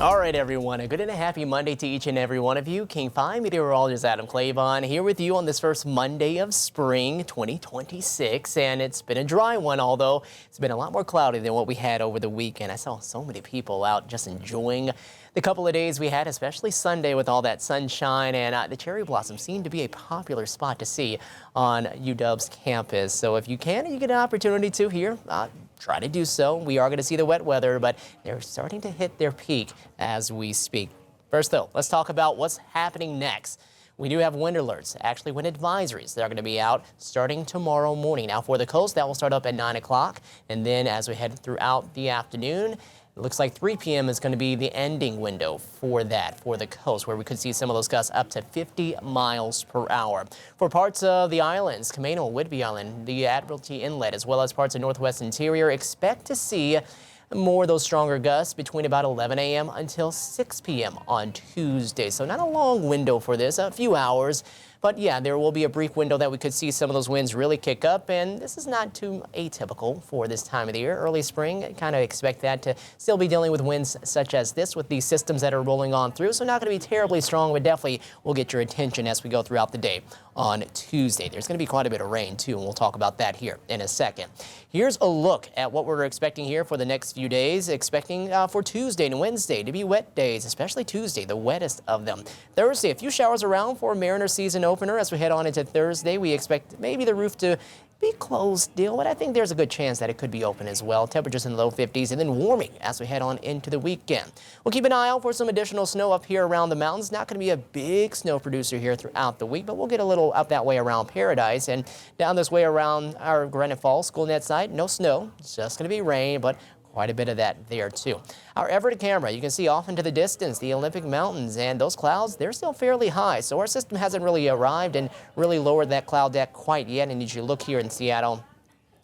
All right, everyone, a good and a happy Monday to each and every one of you. King 5 Meteorologist Adam Claibon here with you on this first Monday of spring 2026. And it's been a dry one, although it's been a lot more cloudy than what we had over the weekend. I saw so many people out just enjoying the couple of days we had, especially Sunday with all that sunshine, and the cherry blossom seemed to be a popular spot to see on UW's campus. So if you can and you get an opportunity to here, try to do so. We are going to see the wet weather, but they're starting to hit their peak as we speak. First, though, let's talk about what's happening next. We do have wind alerts, actually wind advisories. They're going to be out starting tomorrow morning. Now, for the coast, that will start up at 9 o'clock, and then as we head throughout the afternoon, it looks like 3 p.m. is going to be the ending window for that, for the coast, where we could see some of those gusts up to 50 miles per hour. For parts of the islands, Camano, Whidbey Island, the Admiralty Inlet, as well as parts of Northwest Interior, expect to see more of those stronger gusts between about 11 a.m. until 6 p.m. on Tuesday. So not a long window for this, a few hours. But yeah, there will be a brief window that we could see some of those winds really kick up, and this is not too atypical for this time of the year. Early spring, kind of expect that to still be dealing with winds such as this with these systems that are rolling on through. So not going to be terribly strong, but definitely will get your attention as we go throughout the day on Tuesday. There's going to be quite a bit of rain too, and we'll talk about that here in a second. Here's a look at what we're expecting here for the next few days. Expecting for Tuesday and Wednesday to be wet days, especially Tuesday, the wettest of them. Thursday, a few showers around for Mariner season opener. As we head on into Thursday, we expect maybe the roof to be closed still, but I think there's a good chance that it could be open as well. Temperatures in the low 50s and then warming as we head on into the weekend. We'll keep an eye out for some additional snow up here around the mountains. Not going to be a big snow producer here throughout the week, but we'll get a little up that way around Paradise and down this way around our Granite Falls School Net site. No snow, it's just going to be rain, but quite a bit of that there too. Our Everett camera, you can see off into the distance the Olympic Mountains, and those clouds, they're still fairly high. So our system hasn't really arrived and really lowered that cloud deck quite yet. And as you look here in Seattle,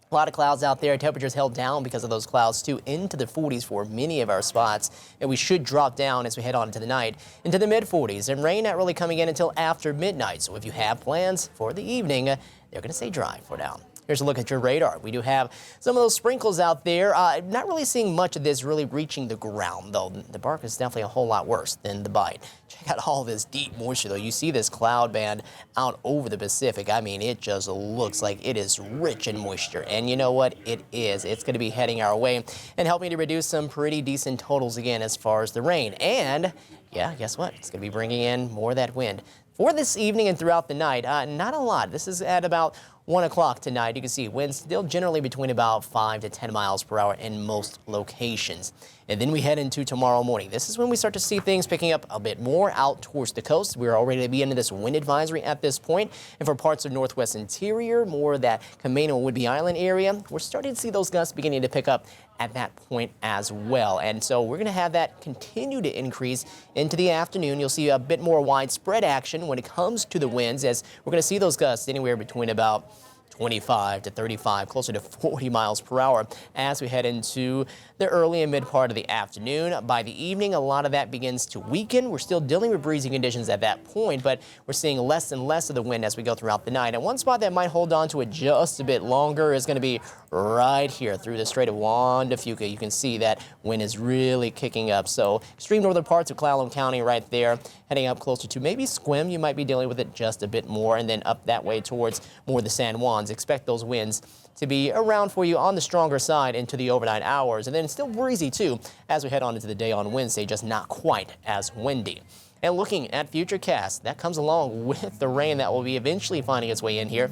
a lot of clouds out there. Temperatures held down because of those clouds too, into the 40s for many of our spots. And we should drop down as we head on into the night into the mid 40s. And rain not really coming in until after midnight. So if you have plans for the evening, they're going to stay dry for now. Here's a look at your radar. We do have some of those sprinkles out there. Not really seeing much of this really reaching the ground, though. The bark is definitely a whole lot worse than the bite. Check out all this deep moisture, though. You see this cloud band out over the Pacific. I mean, it just looks like it is rich in moisture. And you know what? It is. It's going to be heading our way and helping to reduce some pretty decent totals again as far as the rain. And, yeah, guess what? It's going to be bringing in more of that wind. For this evening and throughout the night, not a lot. This is at about 1 o'clock tonight. You can see winds still generally between about 5 to 10 miles per hour in most locations. And then we head into tomorrow morning. This is when we start to see things picking up a bit more out towards the coast. We're already to be into this wind advisory at this point. And for parts of Northwest Interior, more of that Camano Whidbey Island area, we're starting to see those gusts beginning to pick up at that point as well. And so we're going to have that continue to increase into the afternoon. You'll see a bit more widespread action when it comes to the winds, as we're going to see those gusts anywhere between about 25 to 35, closer to 40 miles per hour as we head into the early and mid part of the afternoon. By the evening, a lot of that begins to weaken. We're still dealing with breezy conditions at that point, but we're seeing less and less of the wind as we go throughout the night. And one spot that might hold on to it just a bit longer is going to be right here through the Strait of Juan de Fuca. You can see that wind is really kicking up. So extreme northern parts of Clallam County right there, heading up closer to maybe Sequim. You might be dealing with it just a bit more, and then up that way towards more the San Juans. Expect those winds to be around for you on the stronger side into the overnight hours, and then still breezy too as we head on into the day on Wednesday, just not quite as windy. And looking at future casts, that comes along with the rain that will be eventually finding its way in here.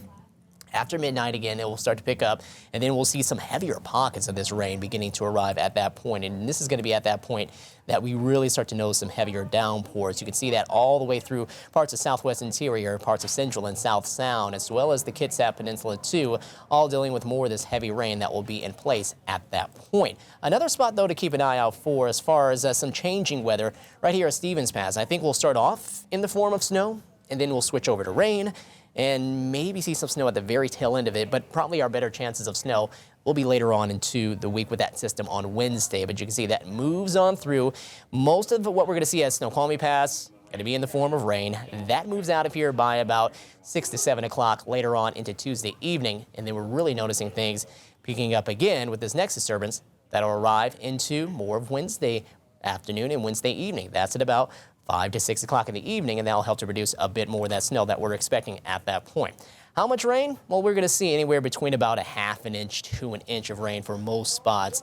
After midnight again, it will start to pick up, and then we'll see some heavier pockets of this rain beginning to arrive at that point. And this is going to be at that point that we really start to notice some heavier downpours. You can see that all the way through parts of Southwest Interior, parts of Central and South Sound, as well as the Kitsap Peninsula too, all dealing with more of this heavy rain that will be in place at that point. Another spot, though, to keep an eye out for as far as some changing weather right here at Stevens Pass. I think we'll start off in the form of snow, and then we'll switch over to rain, and maybe see some snow at the very tail end of it, but probably our better chances of snow will be later on into the week with that system on Wednesday. But you can see that moves on through. Most of what we're going to see as Snoqualmie Pass going to be in the form of rain. That moves out of here by about 6 to 7 o'clock later on into Tuesday evening, and then we're really noticing things picking up again with this next disturbance that'll arrive into more of Wednesday afternoon and Wednesday evening. That's at about 5 to 6 o'clock in the evening, and that'll help to reduce a bit more of that snow that we're expecting at that point. How much rain? Well, we're going to see anywhere between about a half an inch to an inch of rain for most spots.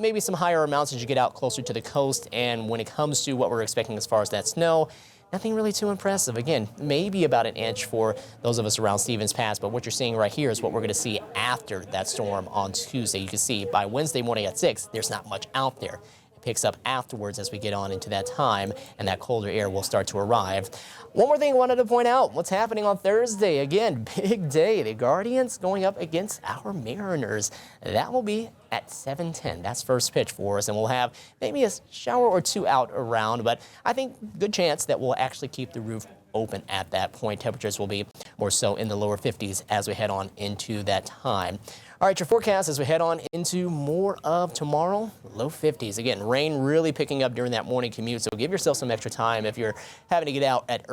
Maybe some higher amounts as you get out closer to the coast. And when it comes to what we're expecting as far as that snow, nothing really too impressive. Again, maybe about an inch for those of us around Stevens Pass. But what you're seeing right here is what we're going to see after that storm on Tuesday. You can see by Wednesday morning at 6, there's not much out there. Picks up afterwards as we get on into that time, and that colder air will start to arrive. One more thing I wanted to point out, what's happening on Thursday. Again, big day. The Guardians going up against our Mariners. That will be at 7:10. That's first pitch for us, and we'll have maybe a shower or two out around, but I think good chance that we'll actually keep the roof open at that point. Temperatures will be more so in the lower 50s as we head on into that time. All right, your forecast as we head on into more of tomorrow, low 50s. Again, rain really picking up during that morning commute, so give yourself some extra time if you're having to get out at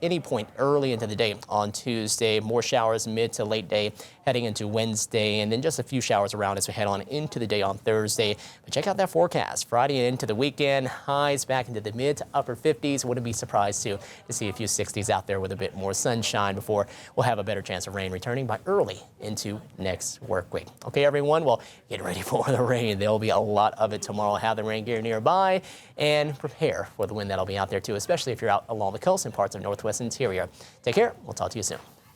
any point early into the day on Tuesday. More showers mid to late day heading into Wednesday, and then just a few showers around as we head on into the day on Thursday. But check out that forecast. Friday into the weekend, highs back into the mid to upper 50s. Wouldn't be surprised to see a few 60s out there with a bit more sunshine before we'll have a better chance of rain returning by early into next work week. Okay, everyone, well, get ready for the rain. There'll be a lot of it tomorrow. Have the rain gear nearby and prepare for the wind that'll be out there too, especially if you're out along the coast and parts of northwest interior. Take care. We'll talk to you soon.